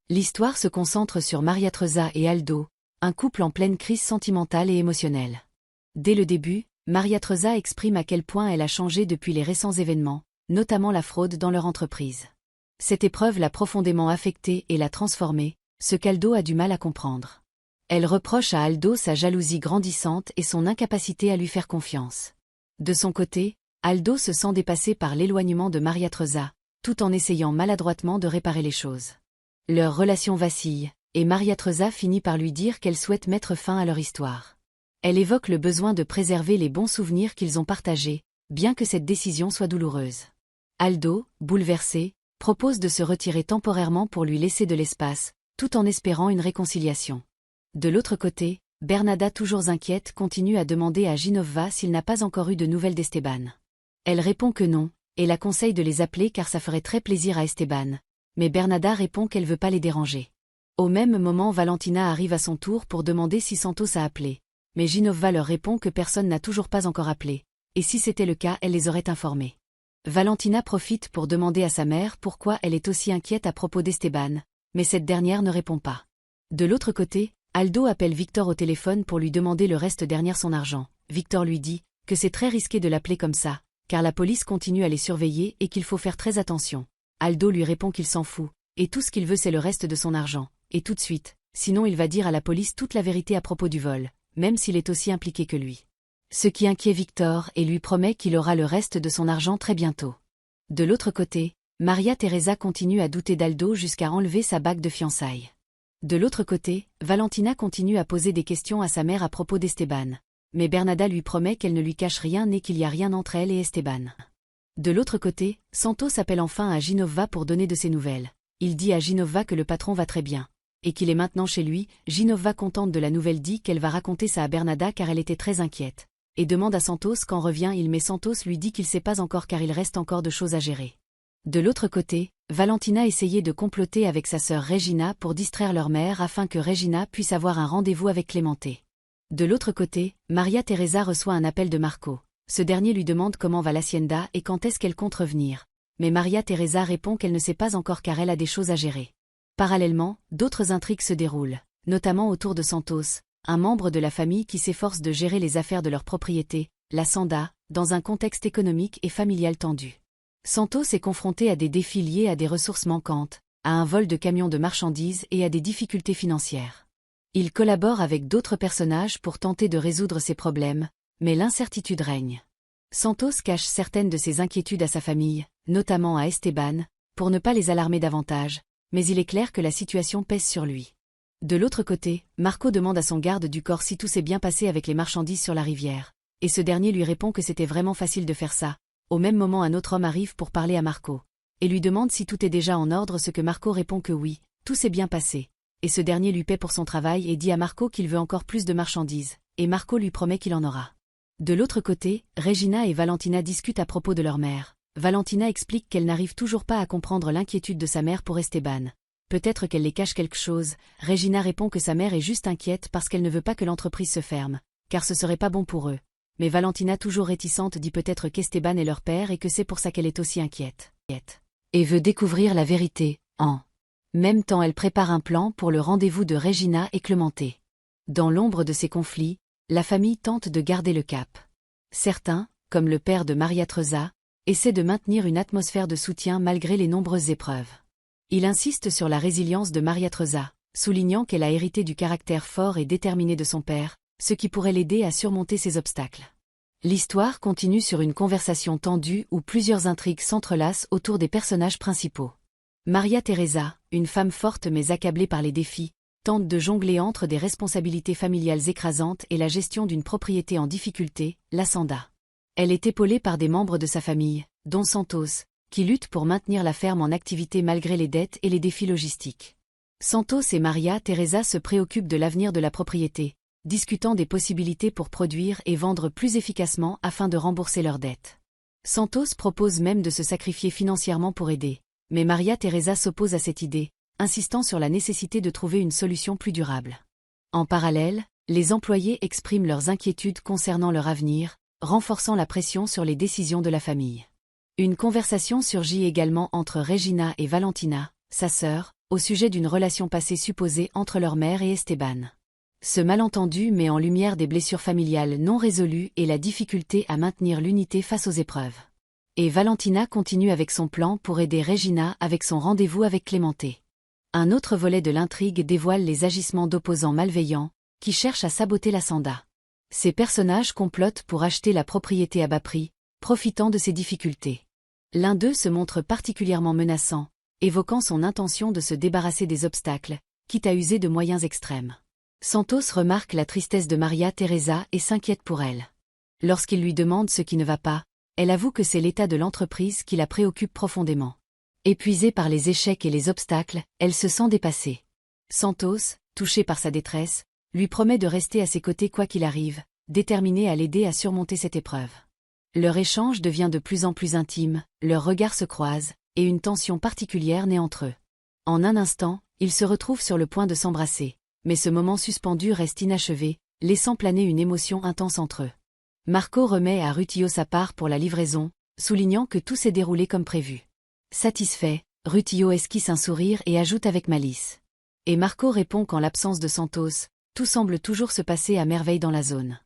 L'histoire se concentre sur Maria Trezza et Aldo, un couple en pleine crise sentimentale et émotionnelle. Dès le début, Maria Trezza exprime à quel point elle a changé depuis les récents événements, notamment la fraude dans leur entreprise. Cette épreuve l'a profondément affectée et l'a transformée, ce qu'Aldo a du mal à comprendre. Elle reproche à Aldo sa jalousie grandissante et son incapacité à lui faire confiance. De son côté, Aldo se sent dépassé par l'éloignement de Maria Trezza, tout en essayant maladroitement de réparer les choses. Leur relation vacille, et Maria Trezza finit par lui dire qu'elle souhaite mettre fin à leur histoire. Elle évoque le besoin de préserver les bons souvenirs qu'ils ont partagés, bien que cette décision soit douloureuse. Aldo, bouleversé, propose de se retirer temporairement pour lui laisser de l'espace, tout en espérant une réconciliation. De l'autre côté, Bernarda, toujours inquiète, continue à demander à Ginevra s'il n'a pas encore eu de nouvelles d'Esteban. Elle répond que non, et la conseille de les appeler car ça ferait très plaisir à Esteban, mais Bernarda répond qu'elle veut pas les déranger. Au même moment, Valentina arrive à son tour pour demander si Santos a appelé, mais Ginevra leur répond que personne n'a toujours pas encore appelé, et si c'était le cas, elle les aurait informés. Valentina profite pour demander à sa mère pourquoi elle est aussi inquiète à propos d'Esteban, mais cette dernière ne répond pas. De l'autre côté, Aldo appelle Victor au téléphone pour lui demander le reste derrière son argent. Victor lui dit que c'est très risqué de l'appeler comme ça, car la police continue à les surveiller et qu'il faut faire très attention. Aldo lui répond qu'il s'en fout, et tout ce qu'il veut c'est le reste de son argent, et tout de suite, sinon il va dire à la police toute la vérité à propos du vol, même s'il est aussi impliqué que lui. Ce qui inquiète Victor et lui promet qu'il aura le reste de son argent très bientôt. De l'autre côté, Maria Teresa continue à douter d'Aldo jusqu'à enlever sa bague de fiançailles. De l'autre côté, Valentina continue à poser des questions à sa mère à propos d'Esteban. Mais Bernarda lui promet qu'elle ne lui cache rien et qu'il n'y a rien entre elle et Esteban. De l'autre côté, Santos appelle enfin à Ginevra pour donner de ses nouvelles. Il dit à Ginevra que le patron va très bien, et qu'il est maintenant chez lui. Ginevra, contente de la nouvelle, dit qu'elle va raconter ça à Bernarda car elle était très inquiète, et demande à Santos quand revient-il, mais Santos lui dit qu'il sait pas encore car il reste encore de choses à gérer. De l'autre côté, Valentina essayait de comploter avec sa sœur Regina pour distraire leur mère afin que Regina puisse avoir un rendez-vous avec Clemente. De l'autre côté, Maria Teresa reçoit un appel de Marco. Ce dernier lui demande comment va l'hacienda et quand est-ce qu'elle compte revenir. Mais Maria Teresa répond qu'elle ne sait pas encore car elle a des choses à gérer. Parallèlement, d'autres intrigues se déroulent, notamment autour de Santos, un membre de la famille qui s'efforce de gérer les affaires de leur propriété, la Sanda, dans un contexte économique et familial tendu. Santos est confronté à des défis liés à des ressources manquantes, à un vol de camions de marchandises et à des difficultés financières. Il collabore avec d'autres personnages pour tenter de résoudre ces problèmes, mais l'incertitude règne. Santos cache certaines de ses inquiétudes à sa famille, notamment à Esteban, pour ne pas les alarmer davantage, mais il est clair que la situation pèse sur lui. De l'autre côté, Marco demande à son garde du corps si tout s'est bien passé avec les marchandises sur la rivière, et ce dernier lui répond que c'était vraiment facile de faire ça. Au même moment, un autre homme arrive pour parler à Marco, et lui demande si tout est déjà en ordre, ce que Marco répond que oui, tout s'est bien passé. Et ce dernier lui paie pour son travail et dit à Marco qu'il veut encore plus de marchandises, et Marco lui promet qu'il en aura. De l'autre côté, Regina et Valentina discutent à propos de leur mère. Valentina explique qu'elle n'arrive toujours pas à comprendre l'inquiétude de sa mère pour Esteban. Peut-être qu'elle les cache quelque chose. Regina répond que sa mère est juste inquiète parce qu'elle ne veut pas que l'entreprise se ferme, car ce serait pas bon pour eux. Mais Valentina, toujours réticente, dit peut-être qu'Esteban est leur père et que c'est pour ça qu'elle est aussi inquiète. Et veut découvrir la vérité. En même temps, elle prépare un plan pour le rendez-vous de Regina et Clemente. Dans l'ombre de ces conflits, la famille tente de garder le cap. Certains, comme le père de Maria Trezza, essaient de maintenir une atmosphère de soutien malgré les nombreuses épreuves. Il insiste sur la résilience de Maria Trezza, soulignant qu'elle a hérité du caractère fort et déterminé de son père, ce qui pourrait l'aider à surmonter ces obstacles. L'histoire continue sur une conversation tendue où plusieurs intrigues s'entrelacent autour des personnages principaux. Maria Teresa, une femme forte mais accablée par les défis, tente de jongler entre des responsabilités familiales écrasantes et la gestion d'une propriété en difficulté, la Sanda. Elle est épaulée par des membres de sa famille, dont Santos, qui lutte pour maintenir la ferme en activité malgré les dettes et les défis logistiques. Santos et Maria Teresa se préoccupent de l'avenir de la propriété, discutant des possibilités pour produire et vendre plus efficacement afin de rembourser leurs dettes. Santos propose même de se sacrifier financièrement pour aider, mais Maria Teresa s'oppose à cette idée, insistant sur la nécessité de trouver une solution plus durable. En parallèle, les employés expriment leurs inquiétudes concernant leur avenir, renforçant la pression sur les décisions de la famille. Une conversation surgit également entre Regina et Valentina, sa sœur, au sujet d'une relation passée supposée entre leur mère et Esteban. Ce malentendu met en lumière des blessures familiales non résolues et la difficulté à maintenir l'unité face aux épreuves. Et Valentina continue avec son plan pour aider Regina avec son rendez-vous avec Clémenté. Un autre volet de l'intrigue dévoile les agissements d'opposants malveillants, qui cherchent à saboter la Sanda. Ces personnages complotent pour acheter la propriété à bas prix, profitant de ces difficultés. L'un d'eux se montre particulièrement menaçant, évoquant son intention de se débarrasser des obstacles, quitte à user de moyens extrêmes. Santos remarque la tristesse de Maria Teresa et s'inquiète pour elle. Lorsqu'il lui demande ce qui ne va pas, elle avoue que c'est l'état de l'entreprise qui la préoccupe profondément. Épuisée par les échecs et les obstacles, elle se sent dépassée. Santos, touché par sa détresse, lui promet de rester à ses côtés quoi qu'il arrive, déterminé à l'aider à surmonter cette épreuve. Leur échange devient de plus en plus intime, leurs regards se croisent, et une tension particulière naît entre eux. En un instant, ils se retrouvent sur le point de s'embrasser, mais ce moment suspendu reste inachevé, laissant planer une émotion intense entre eux. Marco remet à Rutillo sa part pour la livraison, soulignant que tout s'est déroulé comme prévu. Satisfait, Rutillo esquisse un sourire et ajoute avec malice. Et Marco répond qu'en l'absence de Santos, tout semble toujours se passer à merveille dans la zone.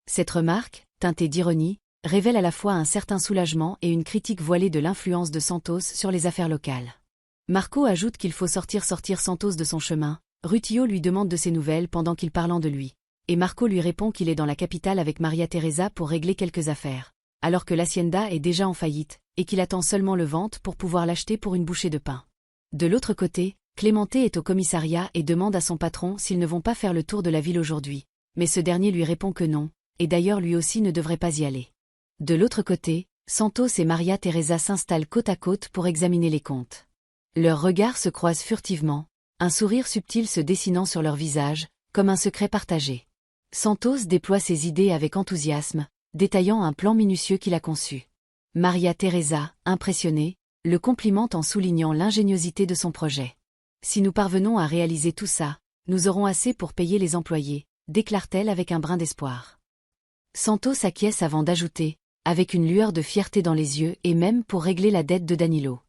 Cette remarque, teintée d'ironie, révèle à la fois un certain soulagement et une critique voilée de l'influence de Santos sur les affaires locales. Marco ajoute qu'il faut sortir Santos de son chemin. Rutillo lui demande de ses nouvelles pendant qu'il parle de lui. Et Marco lui répond qu'il est dans la capitale avec Maria Teresa pour régler quelques affaires, alors que l'hacienda est déjà en faillite, et qu'il attend seulement le vente pour pouvoir l'acheter pour une bouchée de pain. De l'autre côté, Clémenté est au commissariat et demande à son patron s'ils ne vont pas faire le tour de la ville aujourd'hui, mais ce dernier lui répond que non, et d'ailleurs lui aussi ne devrait pas y aller. De l'autre côté, Santos et Maria Teresa s'installent côte à côte pour examiner les comptes. Leurs regards se croisent furtivement, un sourire subtil se dessinant sur leur visage, comme un secret partagé. Santos déploie ses idées avec enthousiasme, détaillant un plan minutieux qu'il a conçu. Maria Teresa, impressionnée, le complimente en soulignant l'ingéniosité de son projet. Si nous parvenons à réaliser tout ça, nous aurons assez pour payer les employés, déclare-t-elle avec un brin d'espoir. Santos acquiesce avant d'ajouter, avec une lueur de fierté dans les yeux et même pour régler la dette de Danilo.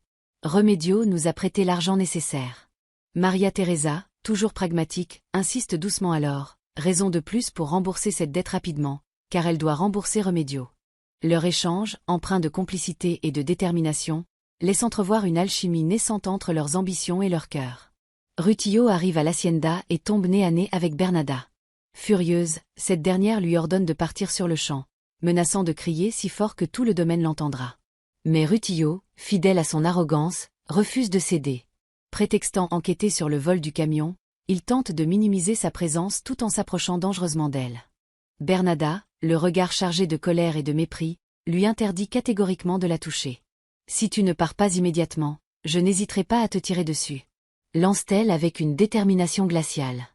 Remedio nous a prêté l'argent nécessaire. Maria Teresa, toujours pragmatique, insiste doucement alors, raison de plus pour rembourser cette dette rapidement, car elle doit rembourser Remedio. Leur échange, empreint de complicité et de détermination, laisse entrevoir une alchimie naissante entre leurs ambitions et leur cœur. Rutillo arrive à l'hacienda et tombe nez à nez avec Bernada. Furieuse, cette dernière lui ordonne de partir sur le champ, menaçant de crier si fort que tout le domaine l'entendra. Mais Rutillo, fidèle à son arrogance, refuse de céder. Prétextant enquêter sur le vol du camion, il tente de minimiser sa présence tout en s'approchant dangereusement d'elle. Bernada, le regard chargé de colère et de mépris, lui interdit catégoriquement de la toucher. « Si tu ne pars pas immédiatement, je n'hésiterai pas à te tirer dessus. » lance-t-elle avec une détermination glaciale.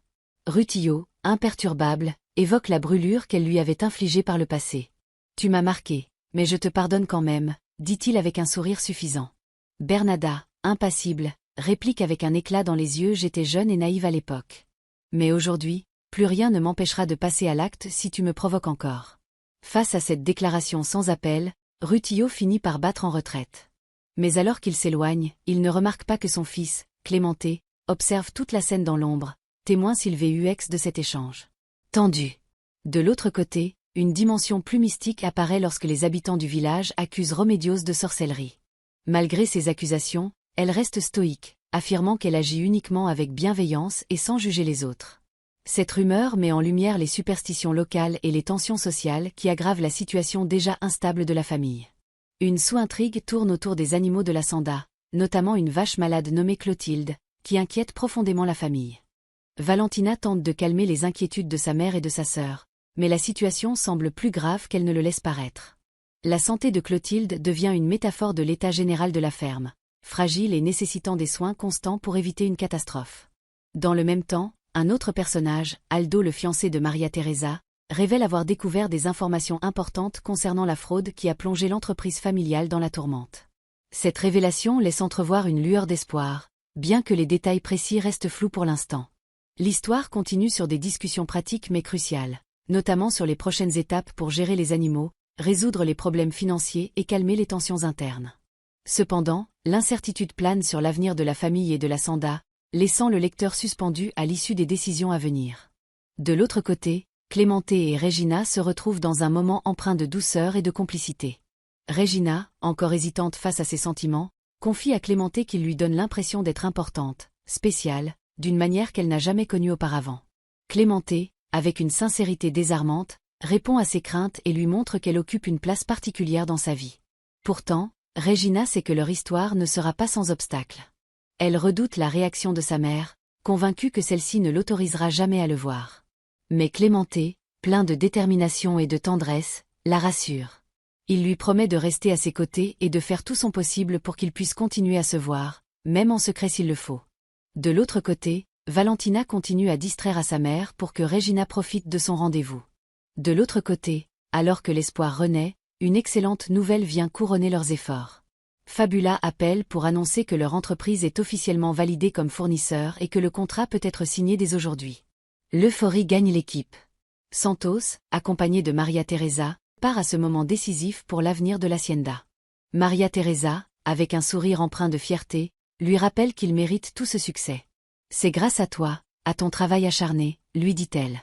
Rutillo, imperturbable, évoque la brûlure qu'elle lui avait infligée par le passé. « Tu m'as marqué, mais je te pardonne quand même, » dit-il avec un sourire suffisant. Bernada, impassible, réplique avec un éclat dans les yeux « J'étais jeune et naïve à l'époque. Mais aujourd'hui, plus rien ne m'empêchera de passer à l'acte si tu me provoques encore. » Face à cette déclaration sans appel, Rutillo finit par battre en retraite. Mais alors qu'il s'éloigne, il ne remarque pas que son fils, Clémenté, observe toute la scène dans l'ombre, témoin Sylveux de cet échange. Tendu. De l'autre côté, une dimension plus mystique apparaît lorsque les habitants du village accusent Remedios de sorcellerie. Malgré ces accusations, elle reste stoïque, affirmant qu'elle agit uniquement avec bienveillance et sans juger les autres. Cette rumeur met en lumière les superstitions locales et les tensions sociales qui aggravent la situation déjà instable de la famille. Une sous-intrigue tourne autour des animaux de la Sanda, notamment une vache malade nommée Clotilde, qui inquiète profondément la famille. Valentina tente de calmer les inquiétudes de sa mère et de sa sœur, mais la situation semble plus grave qu'elle ne le laisse paraître. La santé de Clotilde devient une métaphore de l'état général de la ferme, fragile et nécessitant des soins constants pour éviter une catastrophe. Dans le même temps, un autre personnage, Aldo le fiancé de Maria Teresa, révèle avoir découvert des informations importantes concernant la fraude qui a plongé l'entreprise familiale dans la tourmente. Cette révélation laisse entrevoir une lueur d'espoir, bien que les détails précis restent flous pour l'instant. L'histoire continue sur des discussions pratiques mais cruciales, notamment sur les prochaines étapes pour gérer les animaux, résoudre les problèmes financiers et calmer les tensions internes. Cependant, l'incertitude plane sur l'avenir de la famille et de la Sanda, laissant le lecteur suspendu à l'issue des décisions à venir. De l'autre côté, Clémenté et Regina se retrouvent dans un moment empreint de douceur et de complicité. Regina, encore hésitante face à ses sentiments, confie à Clémenté qu'il lui donne l'impression d'être importante, spéciale, d'une manière qu'elle n'a jamais connue auparavant. Clémenté, avec une sincérité désarmante, répond à ses craintes et lui montre qu'elle occupe une place particulière dans sa vie. Pourtant, Regina sait que leur histoire ne sera pas sans obstacle. Elle redoute la réaction de sa mère, convaincue que celle-ci ne l'autorisera jamais à le voir. Mais Clémenté, plein de détermination et de tendresse, la rassure. Il lui promet de rester à ses côtés et de faire tout son possible pour qu'ils puissent continuer à se voir, même en secret s'il le faut. De l'autre côté, Valentina continue à distraire à sa mère pour que Regina profite de son rendez-vous. De l'autre côté, alors que l'espoir renaît, une excellente nouvelle vient couronner leurs efforts. Fabula appelle pour annoncer que leur entreprise est officiellement validée comme fournisseur et que le contrat peut être signé dès aujourd'hui. L'euphorie gagne l'équipe. Santos, accompagné de Maria Teresa, part à ce moment décisif pour l'avenir de l'hacienda. Maria Teresa, avec un sourire empreint de fierté, lui rappelle qu'il mérite tout ce succès. « C'est grâce à toi, à ton travail acharné », lui dit-elle.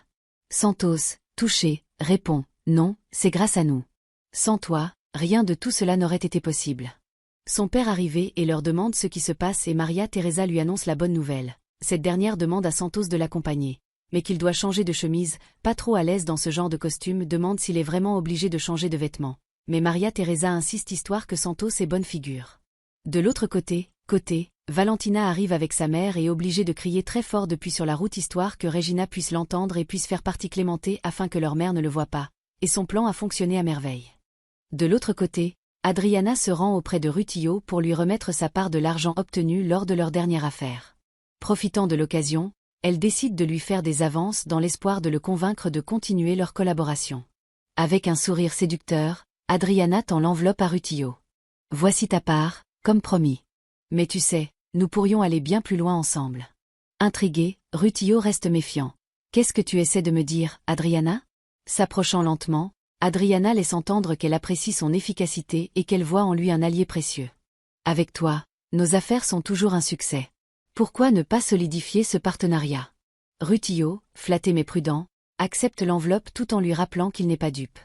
Santos, touché, répond « Non, c'est grâce à nous. Sans toi, rien de tout cela n'aurait été possible. » Son père arrivé et leur demande ce qui se passe et Maria Teresa lui annonce la bonne nouvelle. Cette dernière demande à Santos de l'accompagner. Mais qu'il doit changer de chemise, pas trop à l'aise dans ce genre de costume, demande s'il est vraiment obligé de changer de vêtements. Mais Maria Teresa insiste histoire que Santos ait bonne figure. De l'autre côté, Valentina arrive avec sa mère et est obligée de crier très fort depuis sur la route histoire que Regina puisse l'entendre et puisse faire partie Clémenté afin que leur mère ne le voie pas. Et son plan a fonctionné à merveille. De l'autre côté, Adriana se rend auprès de Rutillo pour lui remettre sa part de l'argent obtenu lors de leur dernière affaire. Profitant de l'occasion, elle décide de lui faire des avances dans l'espoir de le convaincre de continuer leur collaboration. Avec un sourire séducteur, Adriana tend l'enveloppe à Rutillo. « Voici ta part, comme promis. Mais tu sais, nous pourrions aller bien plus loin ensemble. » Intrigué, Rutillo reste méfiant. « Qu'est-ce que tu essaies de me dire, Adriana ?» S'approchant lentement, Adriana laisse entendre qu'elle apprécie son efficacité et qu'elle voit en lui un allié précieux. « Avec toi, nos affaires sont toujours un succès. Pourquoi ne pas solidifier ce partenariat ?» Rutillo, flatté mais prudent, accepte l'enveloppe tout en lui rappelant qu'il n'est pas dupe.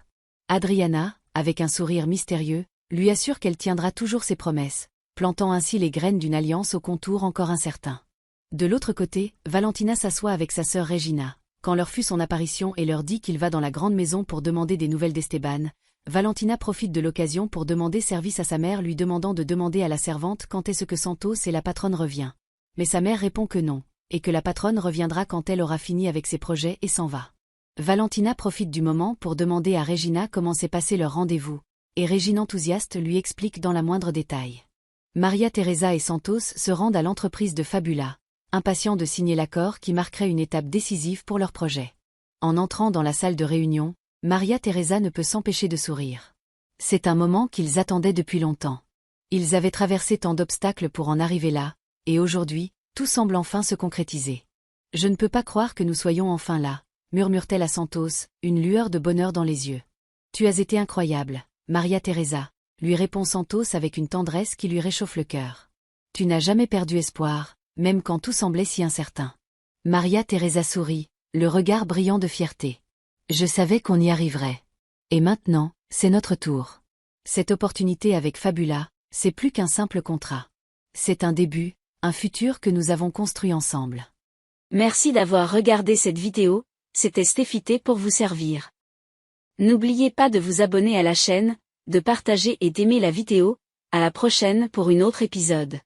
Adriana, avec un sourire mystérieux, lui assure qu'elle tiendra toujours ses promesses, plantant ainsi les graines d'une alliance au contour encore incertain. De l'autre côté, Valentina s'assoit avec sa sœur Regina. Quand leur fut son apparition et leur dit qu'il va dans la grande maison pour demander des nouvelles d'Esteban, Valentina profite de l'occasion pour demander service à sa mère lui demandant de demander à la servante quand est-ce que Santos et la patronne revient. Mais sa mère répond que non, et que la patronne reviendra quand elle aura fini avec ses projets et s'en va. Valentina profite du moment pour demander à Regina comment s'est passé leur rendez-vous, et Regina enthousiaste lui explique dans la moindre détail. Maria Teresa et Santos se rendent à l'entreprise de Fabula, impatients de signer l'accord qui marquerait une étape décisive pour leur projet. En entrant dans la salle de réunion, Maria Teresa ne peut s'empêcher de sourire. C'est un moment qu'ils attendaient depuis longtemps. Ils avaient traversé tant d'obstacles pour en arriver là, et aujourd'hui, tout semble enfin se concrétiser. « Je ne peux pas croire que nous soyons enfin là », murmure-t-elle à Santos, une lueur de bonheur dans les yeux. « Tu as été incroyable, Maria Teresa », lui répond Santos avec une tendresse qui lui réchauffe le cœur. « Tu n'as jamais perdu espoir, même quand tout semblait si incertain. » Maria Teresa sourit, le regard brillant de fierté. « Je savais qu'on y arriverait. Et maintenant, c'est notre tour. » Cette opportunité avec Fabula, c'est plus qu'un simple contrat. C'est un début, un futur que nous avons construit ensemble. Merci d'avoir regardé cette vidéo, c'était Stéphité pour vous servir. N'oubliez pas de vous abonner à la chaîne, de partager et d'aimer la vidéo, à la prochaine pour une autre épisode.